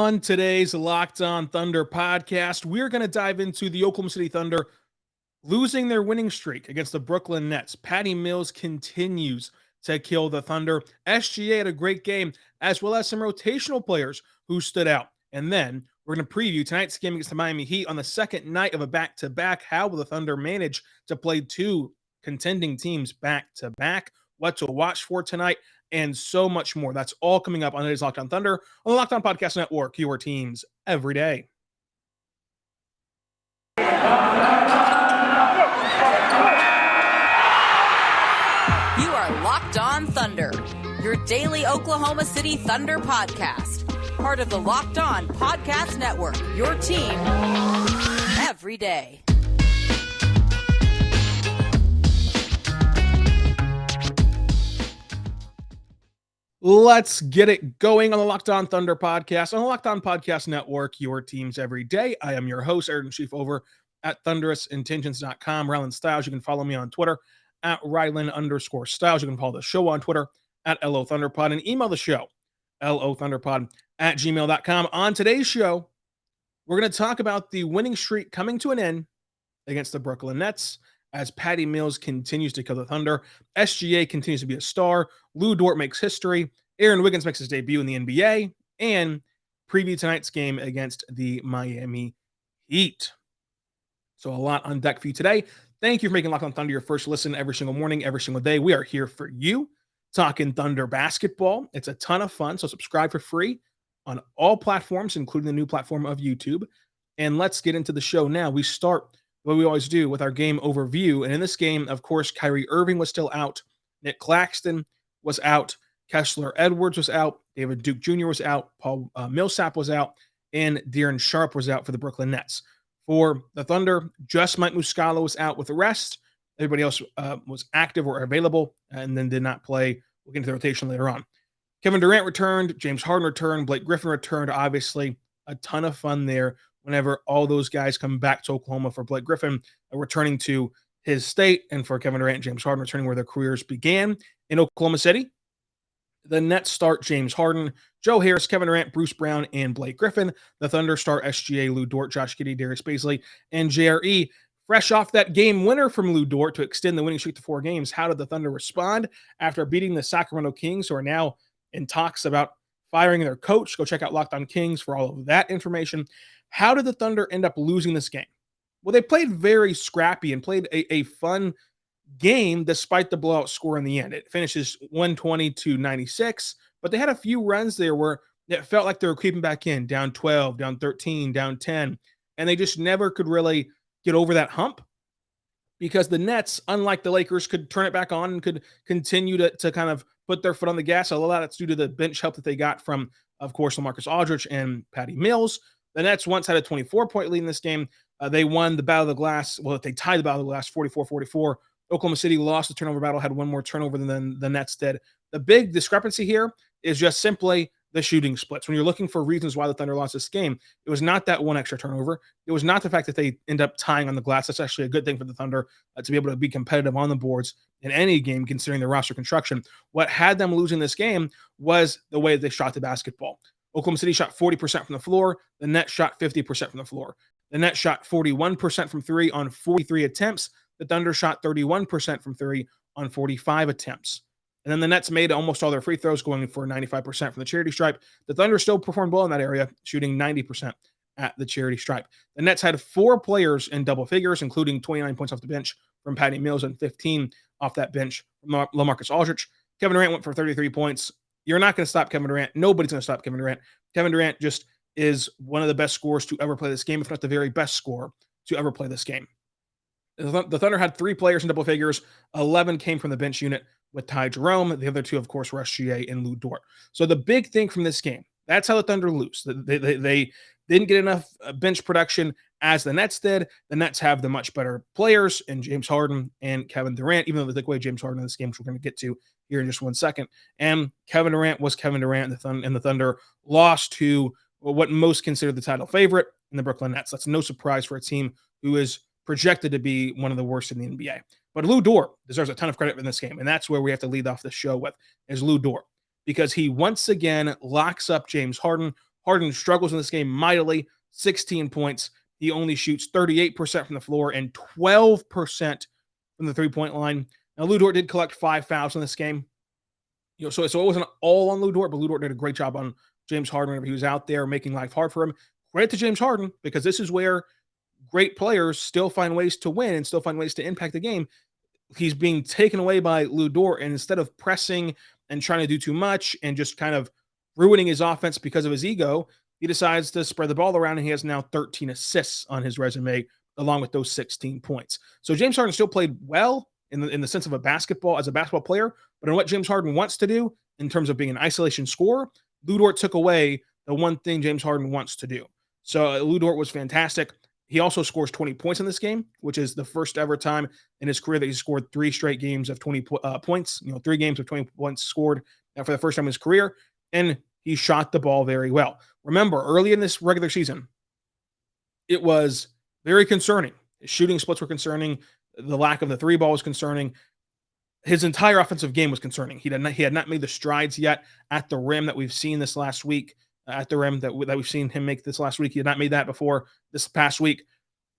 On today's Locked On Thunder podcast, we're going to dive into the Oklahoma City Thunder losing their winning streak against the Brooklyn Nets. Patty Mills continues to kill the Thunder. SGA had a great game, as well as some rotational players who stood out. And then we're going to preview tonight's game against the Miami Heat on the second night of a back-to-back. How will the Thunder manage to play two contending teams back-to-back? What to watch for tonight, and so much more. That's all coming up on today's Locked On Thunder on the Locked On Podcast Network, your teams every day. You are Locked On Thunder, your daily Oklahoma City Thunder podcast. Part of the Locked On Podcast Network, your team every day. Let's get it going on the Locked On Thunder podcast, on the Locked On Podcast Network, your teams every day. I am your host, Editor-in-Chief over at thunderousintentions.com. Rylan Stiles. You can follow me on Twitter at Rylan_Stiles. You can follow the show on Twitter at LOThunderPod and email the show, LOThunderPod@gmail.com. On today's show, we're going to talk about the winning streak coming to an end against the Brooklyn Nets as Patty Mills continues to kill the Thunder. SGA continues to be a star. Lou Dort makes history. Aaron Wiggins makes his debut in the NBA. And preview tonight's game against the Miami Heat. So a lot on deck for you today. Thank you for making Locked On Thunder your first listen every single morning, every single day. We are here for you, talking Thunder basketball. It's a ton of fun, so subscribe for free on all platforms, including the new platform of YouTube. And let's get into the show now. We start what we always do with our game overview. And in this game, of course, Kyrie Irving was still out. Nick Claxton was out. Kessler Edwards was out. David Duke Jr. was out. Paul Millsap was out. And De'Aaron Sharp was out for the Brooklyn Nets. For the Thunder, just Mike Muscala was out with the rest. Everybody else was active or available and then did not play. We'll get into the rotation later on. Kevin Durant returned. James Harden returned. Blake Griffin returned. Obviously, a ton of fun there whenever all those guys come back to Oklahoma. For Blake Griffin returning to his state, and for Kevin Durant and James Harden returning where their careers began in Oklahoma City. The Nets start James Harden, Joe Harris, Kevin Durant, Bruce Brown, and Blake Griffin. The Thunder start SGA, Lou Dort, Josh Giddey, Darius Bazley, and JRE. Fresh off that game winner from Lou Dort to extend the winning streak to 4 games, how did the Thunder respond after beating the Sacramento Kings, who are now in talks about firing their coach? Go check out Locked On Kings for all of that information. How did the Thunder end up losing this game? Well, they played very scrappy and played a fun game despite the blowout score in the end. It finishes 120-96, but they had a few runs there where it felt like they were creeping back in, down 12, down 13, down 10, and they just never could really get over that hump because the Nets, unlike the Lakers, could turn it back on and could continue to kind of put their foot on the gas. A lot of that's due to the bench help that they got from, of course, LaMarcus Aldridge and Patty Mills. The Nets once had a 24-point lead in this game. They won the Battle of the Glass. Well, they tied the Battle of the Glass 44-44. Oklahoma City lost the turnover battle, had one more turnover than the Nets did. The big discrepancy here is just simply the shooting splits. When you're looking for reasons why the Thunder lost this game, it was not that one extra turnover. It was not the fact that they end up tying on the glass. That's actually a good thing for the Thunder to be able to be competitive on the boards in any game, considering the roster construction. What had them losing this game was the way they shot the basketball. Oklahoma City shot 40% from the floor. The Nets shot 50% from the floor. The Nets shot 41% from 3 on 43 attempts. The Thunder shot 31% from 3 on 45 attempts. And then the Nets made almost all their free throws, going for 95% from the charity stripe. The Thunder still performed well in that area, shooting 90% at the charity stripe. The Nets had 4 players in double figures, including 29 points off the bench from Patty Mills and 15 off that bench from LaMarcus Aldridge. Kevin Durant went for 33 points. You're not going to stop Kevin Durant. Nobody's going to stop Kevin Durant. Kevin Durant just is one of the best scorers to ever play this game, if not the very best scorer to ever play this game. The Thunder had 3 players in double figures. 11 came from the bench unit with Ty Jerome. The other 2, of course, were SGA and Lou Dort. So the big thing from this game, that's how the Thunder lose. They didn't get enough bench production as the Nets did. The Nets have the much better players in James Harden and Kevin Durant, even though they took away James Harden in this game, which we're going to get to here in just one second. And Kevin Durant was Kevin Durant, and the Thunder lost to what most consider the title favorite in the Brooklyn Nets. That's no surprise for a team who is projected to be one of the worst in the NBA. But Lou Dort deserves a ton of credit in this game, and that's where we have to lead off the show with, is Lou Dort, because he once again locks up James Harden. Harden struggles in this game mightily, 16 points. He only shoots 38% from the floor and 12% from the three-point line. Now, Lu Dort did collect 5 fouls in this game. So it wasn't all on Lu Dort, but Lu Dort did a great job on James Harden whenever he was out there making life hard for him. Credit to James Harden, because this is where great players still find ways to win and still find ways to impact the game. He's being taken away by Lu Dort, and instead of pressing and trying to do too much and just kind of ruining his offense because of his ego, he decides to spread the ball around, and he has now 13 assists on his resume, along with those 16 points. So James Harden still played well in the sense of a basketball player, but in what James Harden wants to do in terms of being an isolation scorer, Lu Dort took away the one thing James Harden wants to do. So Lu Dort was fantastic. He also scores 20 points in this game, which is the first ever time in his career that he's scored 3 straight games of 20 points. 3 games of 20 points scored for the first time in his career, and he shot the ball very well. Remember, early in this regular season, it was very concerning. His shooting splits were concerning. The lack of the 3 ball was concerning. His entire offensive game was concerning. He had not made the strides yet at the rim that we've seen this last week. At the rim that we've seen him make this last week. He had not made that before this past week.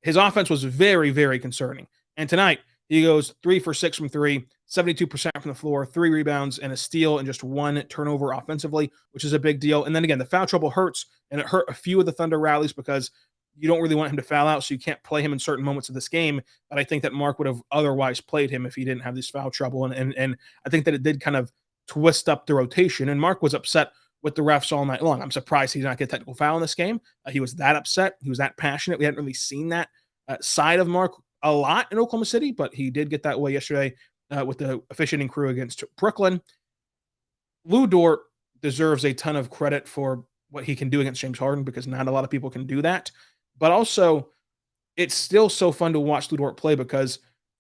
His offense was very, very concerning. And tonight, he goes 3 for 6 from 3, 72% from the floor, 3 rebounds, and a steal, and just 1 turnover offensively, which is a big deal. And then again, the foul trouble hurts, and it hurt a few of the Thunder rallies because you don't really want him to foul out, so you can't play him in certain moments of this game. But I think that Mark would have otherwise played him if he didn't have this foul trouble. And I think that it did kind of twist up the rotation, and Mark was upset with the refs all night long. I'm surprised he did not get a technical foul in this game. He was that upset. He was that passionate. We hadn't really seen that side of Mark a lot in Oklahoma City, but he did get that way yesterday with the officiating crew against Brooklyn. Lu Dort deserves a ton of credit for what he can do against James Harden, because not a lot of people can do that. But also, it's still so fun to watch Lu Dort play because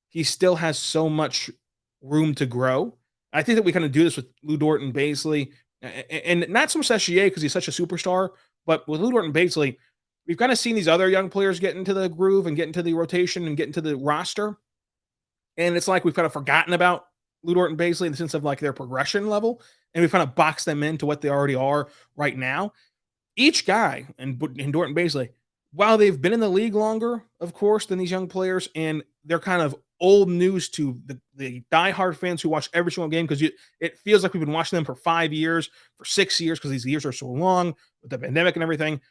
he still has so much room to grow. I think that we kind of do this with Lu Dort and Baisley, and not so much SGA because he's such a superstar, but with Lu Dort and Baisley, we've kind of seen these other young players get into the groove and get into the rotation and get into the roster. And it's like we've kind of forgotten about Lu Dort and Baisley in the sense of like their progression level, and we've kind of boxed them into what they already are right now. Each guy, and Dort and Baisley, while they've been in the league longer, of course, than these young players, and they're kind of old news to the diehard fans who watch every single game, because it feels like we've been watching them for 5 years, for 6 years, because these years are so long with the pandemic and everything.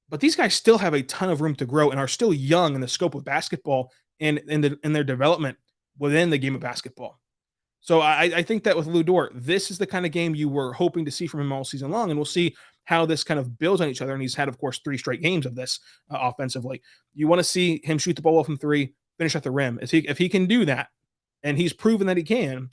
But these guys still have a ton of room to grow and are still young in the scope of basketball and in their development within the game of basketball. So I think that with Lu Dort, this is the kind of game you were hoping to see from him all season long, and we'll see how this kind of builds on each other. And he's had, of course, 3 straight games of this offensively. You want to see him shoot the ball well from 3, finish at the rim. If he can do that, and he's proven that he can,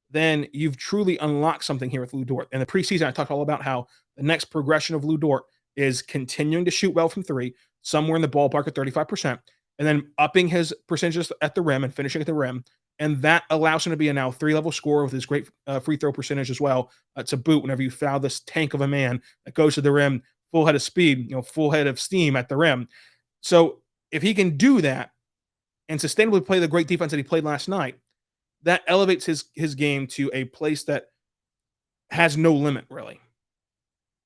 then you've truly unlocked something here with Lu Dort. In the preseason, I talked all about how the next progression of Lu Dort is continuing to shoot well from 3, somewhere in the ballpark of 35%, and then upping his percentages at the rim and finishing at the rim. And that allows him to be a now 3-level scorer with his great free throw percentage as well to boot whenever you foul this tank of a man that goes to the rim, full head of speed, full head of steam at the rim. So if he can do that and sustainably play the great defense that he played last night, that elevates his game to a place that has no limit, really.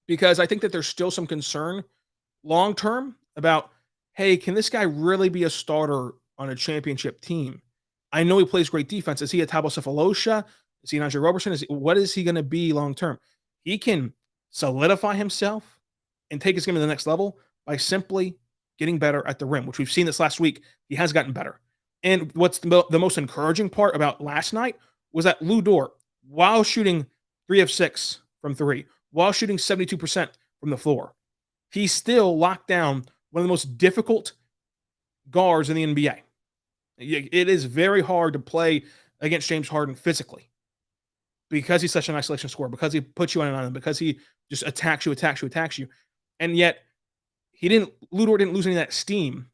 Because I think that there's still some concern long-term about, hey, can this guy really be a starter on a championship team? I know he plays great defense. Is he a Thabo Sefolosha? Is he an Andre Roberson? What is he going to be long-term? He can solidify himself and take his game to the next level by simply getting better at the rim, which we've seen this last week. He has gotten better. And what's the most encouraging part about last night was that Lu Dort, while shooting 3 of 6 from 3, while shooting 72% from the floor, he still locked down one of the most difficult guards in the NBA. It is very hard to play against James Harden physically because he's such an isolation scorer, because he puts you on an island, because he just attacks you. And yet Lu Dort didn't lose any of that steam,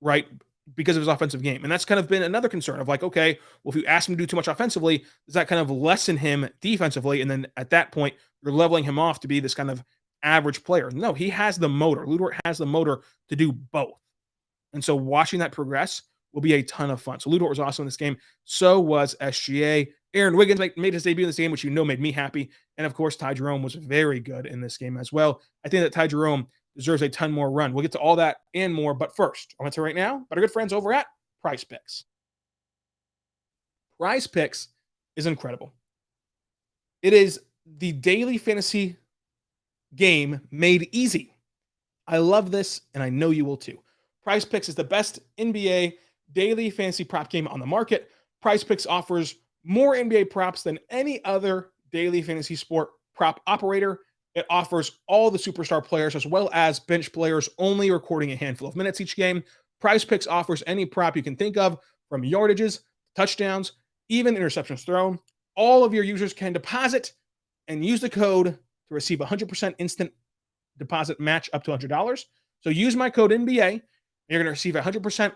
right, because of his offensive game. And that's kind of been another concern of like, okay, well, if you ask him to do too much offensively, does that kind of lessen him defensively? And then at that point, you're leveling him off to be this kind of average player. No, he has the motor. Lu Dort has the motor to do both. And so watching that progress will be a ton of fun. So Lu Dort was awesome in this game. So was SGA. Aaron Wiggins made his debut in this game, which made me happy. And of course, Ty Jerome was very good in this game as well. I think that Ty Jerome deserves a ton more run. We'll get to all that and more. But first, I'm going to tell you right now, but our good friends over at Prize Picks. Prize Picks is incredible. It is the daily fantasy game made easy. I love this, and I know you will too. Prize Picks is the best NBA daily fantasy prop game on the market. Prize Picks offers more NBA props than any other daily fantasy sport prop operator. It offers all the superstar players as well as bench players, only recording a handful of minutes each game. Prize Picks offers any prop you can think of, from yardages, touchdowns, even interceptions thrown. All of your users can deposit and use the code to receive 100% instant deposit match up to $100. So use my code NBA, and you're going to receive a 100%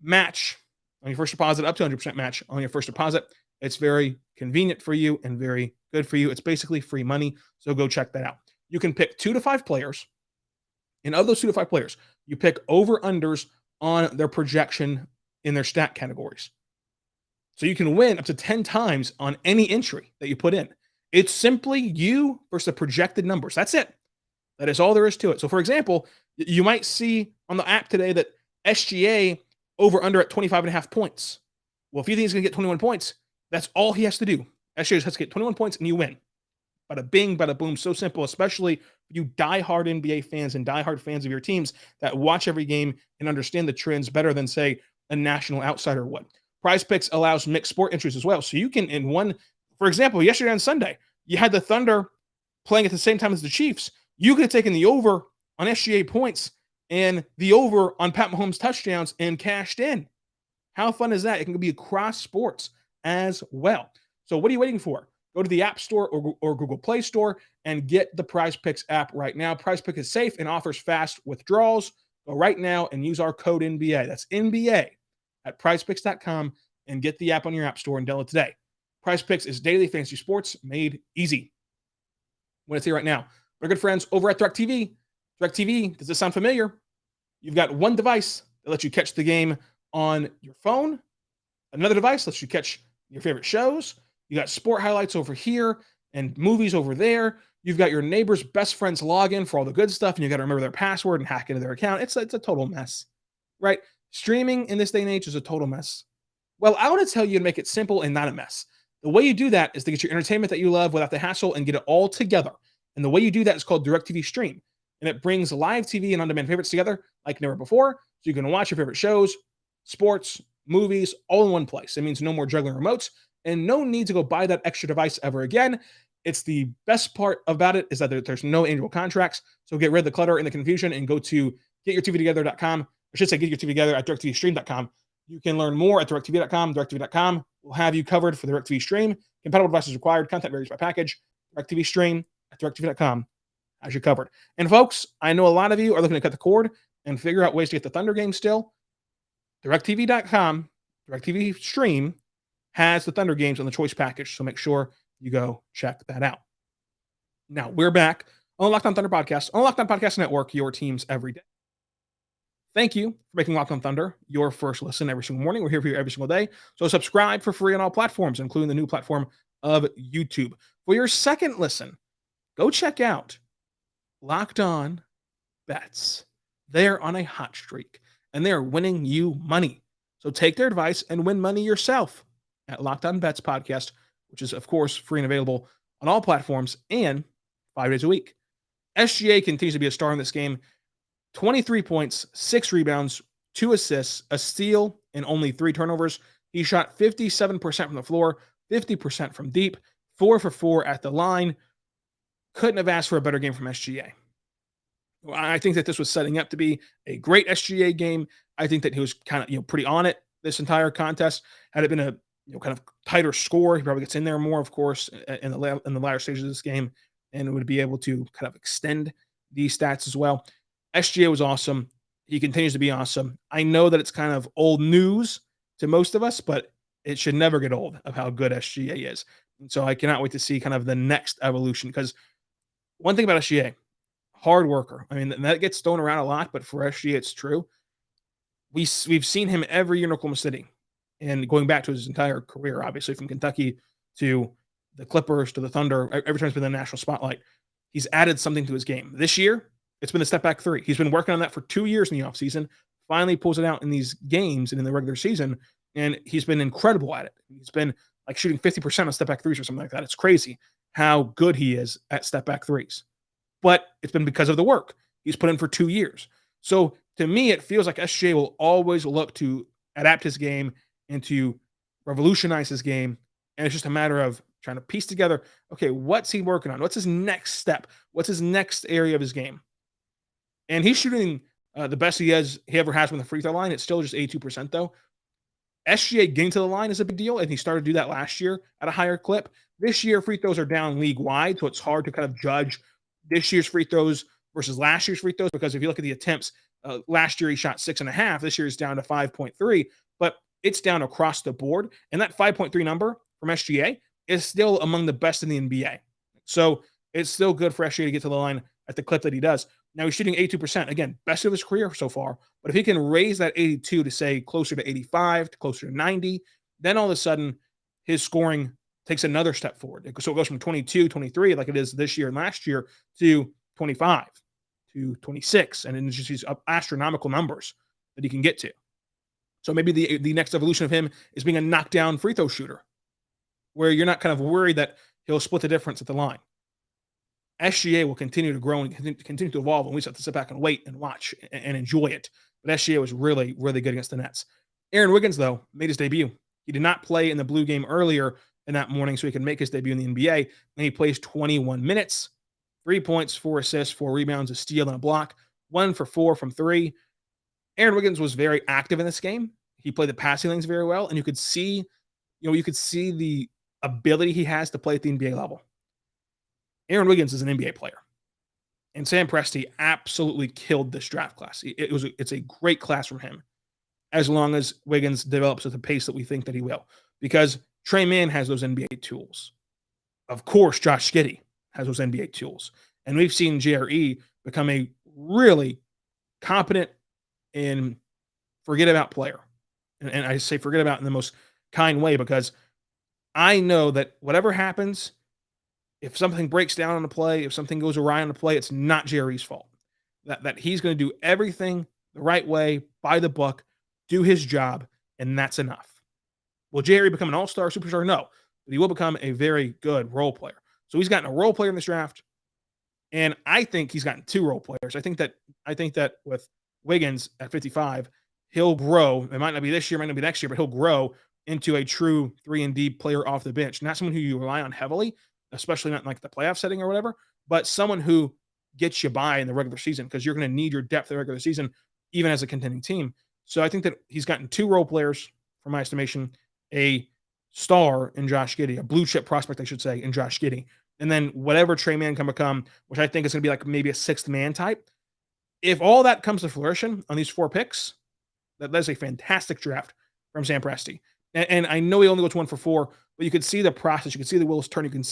match on your first deposit, up to 100% match on your first deposit. It's very convenient for you and very good for you. It's basically free money, so go check that out. You can pick 2 to 5 players, and of those 2 to 5 players, you pick over-unders on their projection in their stat categories. So you can win up to 10 times on any entry that you put in. It's simply you versus the projected numbers. That's it. That is all there is to it. So, for example, you might see on the app today that SGA over-under at 25.5 points. Well, if you think he's going to get 21 points, that's all he has to do. SGA just has to get 21 points and you win. Bada bing, bada boom. So simple, especially you diehard NBA fans and diehard fans of your teams that watch every game and understand the trends better than, say, a national outsider would. Prize Picks allows mixed sport entries as well. So you can, in one, for example, yesterday on Sunday, you had the Thunder playing at the same time as the Chiefs. You could have taken the over on SGA points and the over on Pat Mahomes touchdowns and cashed in. How fun is that? It can be across sports as well. So what are you waiting for? Go to the App Store or Google Play Store and get the Prize Picks app right now. Prize Pick is safe and offers fast withdrawals. Go right now and use our code NBA. That's NBA at prizepicks.com and get the app on your app store and download today. Prize Picks is daily fantasy sports made easy. I'm going to tell you right now, our good friends over at DirecTV. DirecTV, does this sound familiar? You've got one device that lets you catch the game on your phone. Another device lets you catch your favorite shows. You got sport highlights over here and movies over there. You've got your neighbor's best friend's login for all the good stuff, and you got to remember their password and hack into their account. It's a total mess, right? Streaming in this day and age is a total mess. Well, I want to tell you to make it simple and not a mess. The way you do that is to get your entertainment that you love without the hassle and get it all together. And the way you do that is called DirecTV Stream. And it brings live TV and on-demand favorites together like never before. So you can watch your favorite shows, sports, movies, all in one place. It means no more juggling remotes and no need to go buy that extra device ever again. It's the best part about it is that there's no annual contracts. So get rid of the clutter and the confusion and go to getyourtvtogether.com. I should say get your TV together at directvstream.com. You can learn more at directv.com. Directv.com will have you covered for the DirecTV Stream. Compatible devices required. Content varies by package. DirecTV Stream at directv.com has you covered. And folks, I know a lot of you are looking to cut the cord and figure out ways to get the Thunder game still. DirecTV.com, DirecTV Stream has the Thunder games on the choice package. So make sure you go check that out. Now we're back on the Locked On Thunder podcast, on the Locked On Podcast Network, your teams every day. Thank you for making Locked On Thunder your first listen every single morning. We're here for you every single day. So subscribe for free on all platforms, including the new platform of YouTube. For your second listen, go check out Locked On Bets. They're on a hot streak, and they're winning you money. So take their advice and win money yourself at Locked On Bets Podcast, which is, of course, free and available on all platforms and 5 days a week. SGA continues to be a star in this game. 23 points, 6 rebounds, 2 assists, a steal, and only 3 turnovers. He shot 57% from the floor, 50% from deep, 4 for 4 at the line. Couldn't have asked for a better game from SGA. I think that this was setting up to be a great SGA game. I think that he was kind of, pretty on it this entire contest. Had it been a kind of tighter score, he probably gets in there more, of course, in the latter stages of this game, and would be able to kind of extend these stats as well. SGA was awesome. He continues to be awesome. I know that it's kind of old news to most of us, but it should never get old of how good SGA is. And so I cannot wait to see kind of the next evolution, because one thing about SGA, hard worker. I mean, that gets thrown around a lot, but for SGA, it's true. We've seen him every year in Oklahoma City, and going back to his entire career, obviously from Kentucky to the Clippers, to the Thunder, every time he's been in the national spotlight, he's added something to his game. This year, it's been the step back three. He's been working on that for 2 years in the offseason, finally pulls it out in these games and in the regular season, and he's been incredible at it. He's been like shooting 50% on step back threes or something like that. It's crazy how good he is at step back threes. But it's been because of the work he's put in for 2 years. So to me, it feels like SGA will always look to adapt his game and to revolutionize his game. And it's just a matter of trying to piece together, okay, what's he working on? What's his next step? What's his next area of his game? And he's shooting the best he ever has from the free throw line. It's still just 82% though. SGA getting to the line is a big deal, and he started to do that last year at a higher clip. This year, free throws are down league wide, so it's hard to kind of judge this year's free throws versus last year's free throws, because if you look at the attempts, last year he shot 6.5. This year is down to 5.3, but it's down across the board. And that 5.3 number from SGA is still among the best in the NBA. So it's still good for SGA to get to the line at the clip that he does. Now he's shooting 82%. Again, best of his career so far. But if he can raise that 82 to say closer to 85, to closer to 90, then all of a sudden his scoring takes another step forward. So it goes from 22, 23, like it is this year and last year, to 25, to 26. And it's just these astronomical numbers that he can get to. So maybe the next evolution of him is being a knockdown free throw shooter, where you're not kind of worried that he'll split the difference at the line. SGA will continue to grow and continue to evolve, and we just have to sit back and wait and watch and enjoy it. But SGA was really, really good against the Nets. Aaron Wiggins, though, made his debut. He did not play in the blue game earlier in that morning, so he could make his debut in the NBA. And he plays 21 minutes, 3 points, 4 assists, 4 rebounds, a steal, and a block, 1 for 4 from 3. Aaron Wiggins was very active in this game. He played the passing lanes very well, and you could see the ability he has to play at the NBA level. Aaron Wiggins is an NBA player, and Sam Presti absolutely killed this draft class. It's a great class from him, as long as Wiggins develops at the pace that we think that he will, because Trey Mann has those NBA tools. Of course, Josh Giddey has those NBA tools, and we've seen JRE become a really competent and forget about player. And I say forget about in the most kind way, because I know that whatever happens, if something breaks down on the play, if something goes awry on the play, it's not Jerry's fault. That he's going to do everything the right way, by the book, do his job, and that's enough. Will Jerry become an all-star, superstar? No. But he will become a very good role player. So he's gotten a role player in this draft, and I think he's gotten 2 role players. I think that with Wiggins at 55, he'll grow. It might not be this year, might not be next year, but he'll grow into a true 3-and-D player off the bench. Not someone who you rely on heavily, especially not in like the playoff setting or whatever, but someone who gets you by in the regular season, because you're going to need your depth in the regular season, even as a contending team. So I think that he's gotten 2 role players, from my estimation, a star in Josh Giddey, a blue chip prospect, I should say, in Josh Giddey. And then whatever Trey Mann can become, which I think is going to be like maybe a 6th man type. If all that comes to fruition on these 4 picks, that's a fantastic draft from Sam Presti. And I know he only goes 1 for 4, but you could see the process. You could see the wheels turn. You can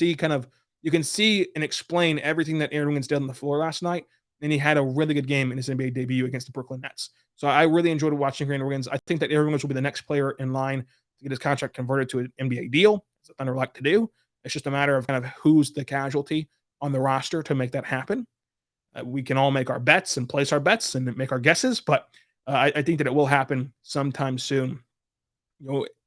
see and explain everything that Aaron Wiggins did on the floor last night. And he had a really good game in his NBA debut against the Brooklyn Nets. So I really enjoyed watching Aaron Wiggins. I think that Aaron Wiggins will be the next player in line to get his contract converted to an NBA deal, as the Thunder like to do. It's just a matter of kind of who's the casualty on the roster to make that happen. We can all make our bets and place our bets and make our guesses, but I think that it will happen sometime soon.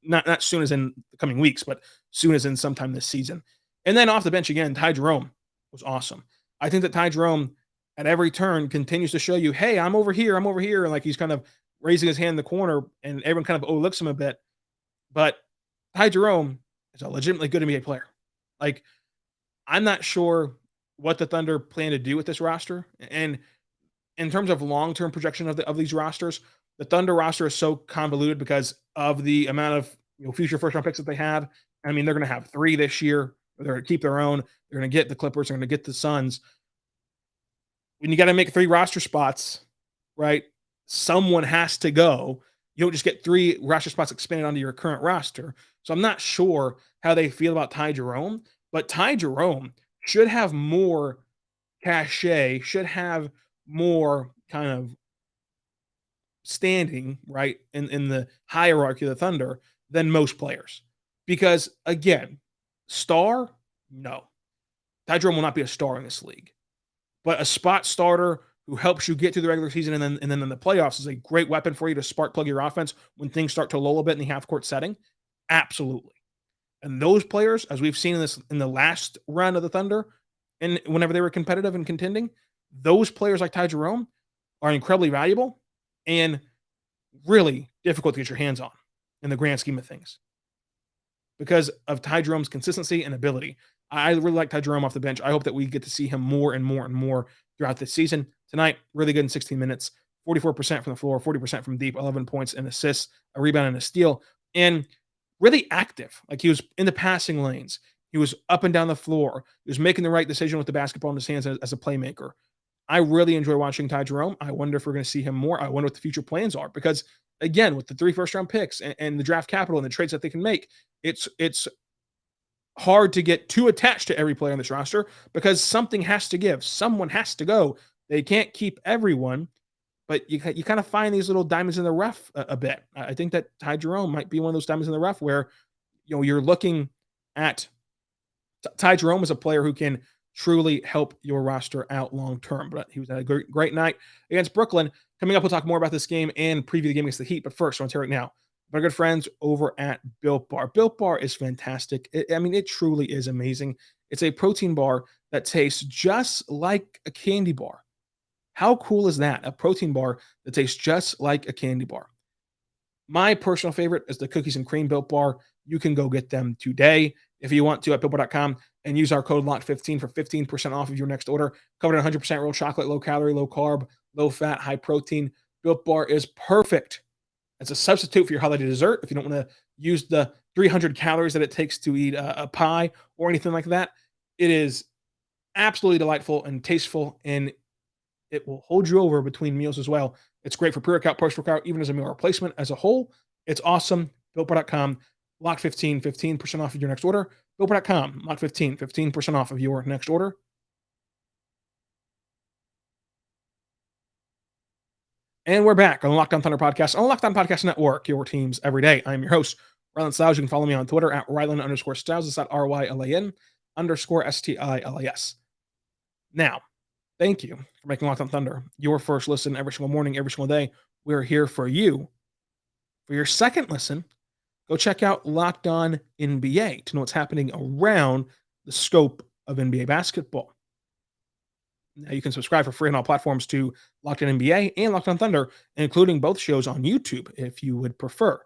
Not soon as in the coming weeks, but soon as in sometime this season. And then off the bench again, Ty Jerome was awesome. I think that Ty Jerome at every turn continues to show you, hey, I'm over here. And like he's kind of raising his hand in the corner, and everyone kind of overlooks him a bit. But Ty Jerome is a legitimately good NBA player. Like, I'm not sure what the Thunder plan to do with this roster. And in terms of long-term projection of these rosters, the Thunder roster is so convoluted because of the amount of future first-round picks that they have. I mean, they're going to have 3 this year. They're going to keep their own. They're going to get the Clippers. They're going to get the Suns. When you got to make 3 roster spots, right, someone has to go. You don't just get 3 roster spots expanded onto your current roster. So I'm not sure how they feel about Ty Jerome, but Ty Jerome should have more cachet, should have more kind of standing, right, in the hierarchy of the Thunder than most players. Because, again, Star? No. Ty Jerome will not be a star in this league. But a spot starter who helps you get through the regular season and then in the playoffs is a great weapon for you to spark plug your offense when things start to lull a bit in the half court setting. Absolutely. And those players, as we've seen in the last run of the Thunder, and whenever they were competitive and contending, those players like Ty Jerome are incredibly valuable and really difficult to get your hands on in the grand scheme of things because of Ty Jerome's consistency and ability. I really like Ty Jerome off the bench. I hope that we get to see him more and more and more throughout this season. Tonight, really good in 16 minutes, 44% from the floor, 40% from deep, 11 points and assists, a rebound and a steal, and really active. Like he was in the passing lanes. He was up and down the floor. He was making the right decision with the basketball in his hands as a playmaker. I really enjoy watching Ty Jerome. I wonder if we're going to see him more. I wonder what the future plans are because, again, with the 3 first-round picks and the draft capital and the trades that they can make, it's hard to get too attached to every player on this roster because something has to give. Someone has to go. They can't keep everyone, but you kind of find these little diamonds in the rough a bit. I think that Ty Jerome might be one of those diamonds in the rough where you're looking at Ty Jerome as a player who can truly help your roster out long term. But he was at a great night against Brooklyn. Coming up, we'll talk more about this game and preview the game against the Heat. But first, I want to tell you right now, my good friends over at Built Bar. Built Bar is fantastic. It truly is amazing. It's a protein bar that tastes just like a candy bar. How cool is that? A protein bar that tastes just like a candy bar. My personal favorite is the cookies and cream Built Bar. You can go get them today if you want to at BuiltBar.com and use our code LOCK15 for 15% off of your next order. Covered in 100% real chocolate, low calorie, low carb, low fat, high protein. Built Bar is perfect. It's a substitute for your holiday dessert if you don't want to use the 300 calories that it takes to eat a pie or anything like that. It is absolutely delightful and tasteful, and it will hold you over between meals as well. It's great for pre-workout, post-workout, even as a meal replacement as a whole. It's awesome. BuiltBar.com, Lock15, 15% off of your next order. BuiltBar.com, Lock15, 15% off of your next order. And we're back on the Locked On Thunder podcast on the Locked On Podcast Network, your teams every day. I'm your host, Rylan Stiles. You can follow me on Twitter at Rylan_Stiles. It's at RYLAN_STILAS. Now, thank you for making Locked On Thunder your first listen every single morning, every single day. We're here for you. For your second listen, go check out Locked On NBA to know what's happening around the scope of NBA basketball. Now you can subscribe for free on all platforms to Locked On NBA and Locked On Thunder, including both shows on YouTube if you would prefer.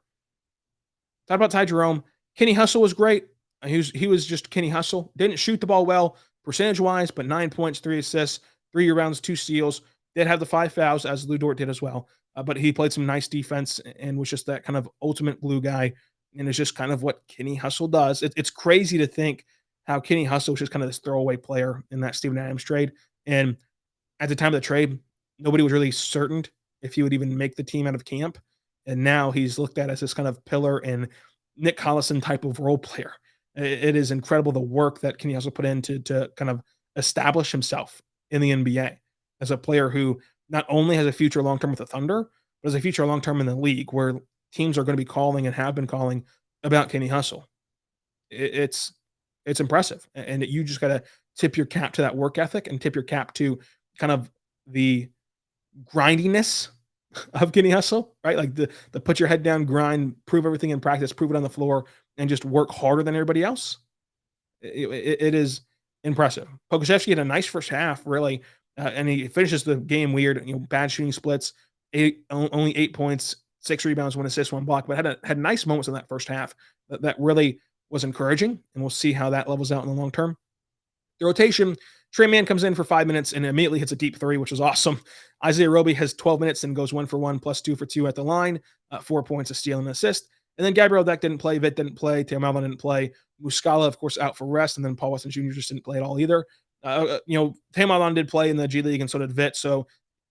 Talk about Ty Jerome. Kenny Hustle was great. He was just Kenny Hustle. Didn't shoot the ball well percentage-wise, but 9 points, 3 assists, 3 rebounds, 2 steals. Did have the 5 fouls, as Lou Dort did as well. But he played some nice defense and was just that kind of ultimate glue guy. And it's just kind of what Kenny Hustle does. It's crazy to think how Kenny Hustle was just kind of this throwaway player in that Steven Adams trade. And at the time of the trade, nobody was really certain if he would even make the team out of camp. And now he's looked at as this kind of pillar and Nick Collison type of role player. It is incredible the work that Kenny Hustle put in to kind of establish himself in the NBA as a player who not only has a future long-term with the Thunder, but has a future long-term in the league where teams are going to be calling and have been calling about Kenny Hustle. It's impressive. And you just got to tip your cap to that work ethic and tip your cap to kind of the grindiness of Kenny Hustle, right? Like the put your head down, grind, prove everything in practice, prove it on the floor, and just work harder than everybody else. It is impressive. Pokusevski had a nice first half, really, and he finishes the game weird. Bad shooting splits, only 8 points, 6 rebounds, 1 assist, 1 block, but had nice moments in that first half that really was encouraging, and we'll see how that levels out in the long term. The rotation, Trey Mann comes in for 5 minutes and immediately hits a deep 3, which was awesome. Isaiah Roby has 12 minutes and goes 1 for 1 plus 2 for 2 at the line, 4 points, a steal, and an assist. And then Gabriel Deck didn't play, Vit didn't play, Theo Malvin didn't play, Muscala, of course, out for rest, and then Paul Weston Jr. just didn't play at all either. Theo Malvin did play in the G League, and so did Vit, so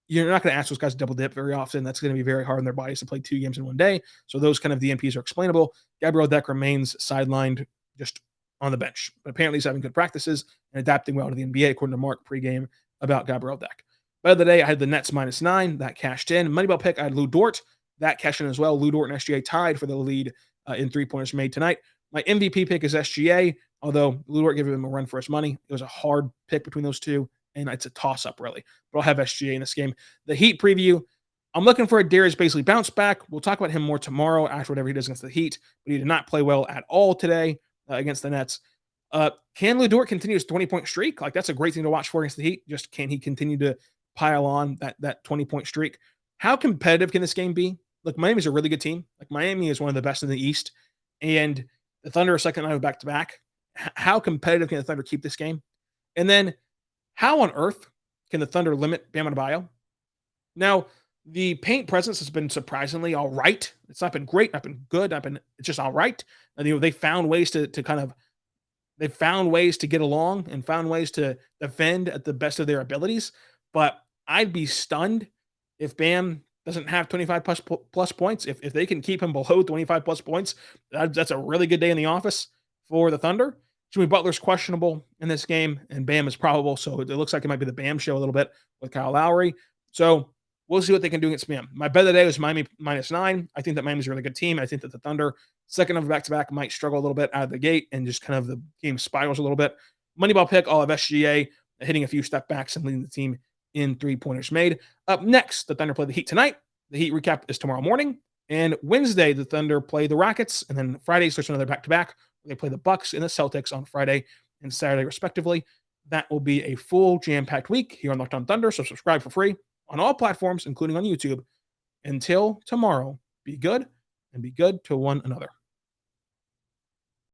you're not going to ask those guys to double dip very often. That's going to be very hard on their bodies to play 2 games in one day. So those kind of DNPs are explainable. Gabriel Deck remains sidelined just on the bench. But apparently he's having good practices and adapting well to the NBA, according to Mark pregame about Gabriel Deck. Bet of the day, I had the Nets -9. That cashed in. Moneyball pick, I had Lou Dort. That cashed in as well. Lou Dort and SGA tied for the lead in 3-pointers made tonight. My MVP pick is SGA, although Lou Dort gave him a run for his money. It was a hard pick between those two, and it's a toss-up, really. But I'll have SGA in this game. The Heat preview, I'm looking for a Darius Bazley bounce back. We'll talk about him more tomorrow after whatever he does against the Heat, but he did not play well at all today against the Nets. Can Lou Dort continue his 20-point streak? Like, that's a great thing to watch for against the Heat. Just can he continue to pile on that 20-point streak? How competitive can this game be? Look, Miami's a really good team. Like, Miami is one of the best in the East, and the Thunder are second night of back-to-back. How competitive can the Thunder keep this game? And then, how on earth can the Thunder limit Bam Adebayo? Now, the paint presence has been surprisingly all right. It's not been great, not been good, it's just all right. And they found ways to get along and found ways to defend at the best of their abilities. But I'd be stunned if Bam doesn't have 25 plus points. If they can keep him below 25 plus points, that's a really good day in the office for the Thunder. Jimmy Butler's questionable in this game, and Bam is probable. So it looks like it might be the Bam show a little bit with Kyle Lowry. So we'll see what they can do against Bam. My bet of the day was Miami -9. I think that Miami's a really good team. I think that the Thunder, second of back-to-back, might struggle a little bit out of the gate and just kind of the game spirals a little bit. Moneyball pick, I'll have SGA hitting a few step backs and leading the team in three-pointers made. Up next, the Thunder play the Heat tonight. The Heat recap is tomorrow morning. And Wednesday, the Thunder play the Rockets. And then Friday starts another back-to-back. They play the Bucks and the Celtics on Friday and Saturday, respectively. That will be a full jam-packed week here on Locked On Thunder. So subscribe for free on all platforms, including on YouTube. Until tomorrow, be good and be good to one another.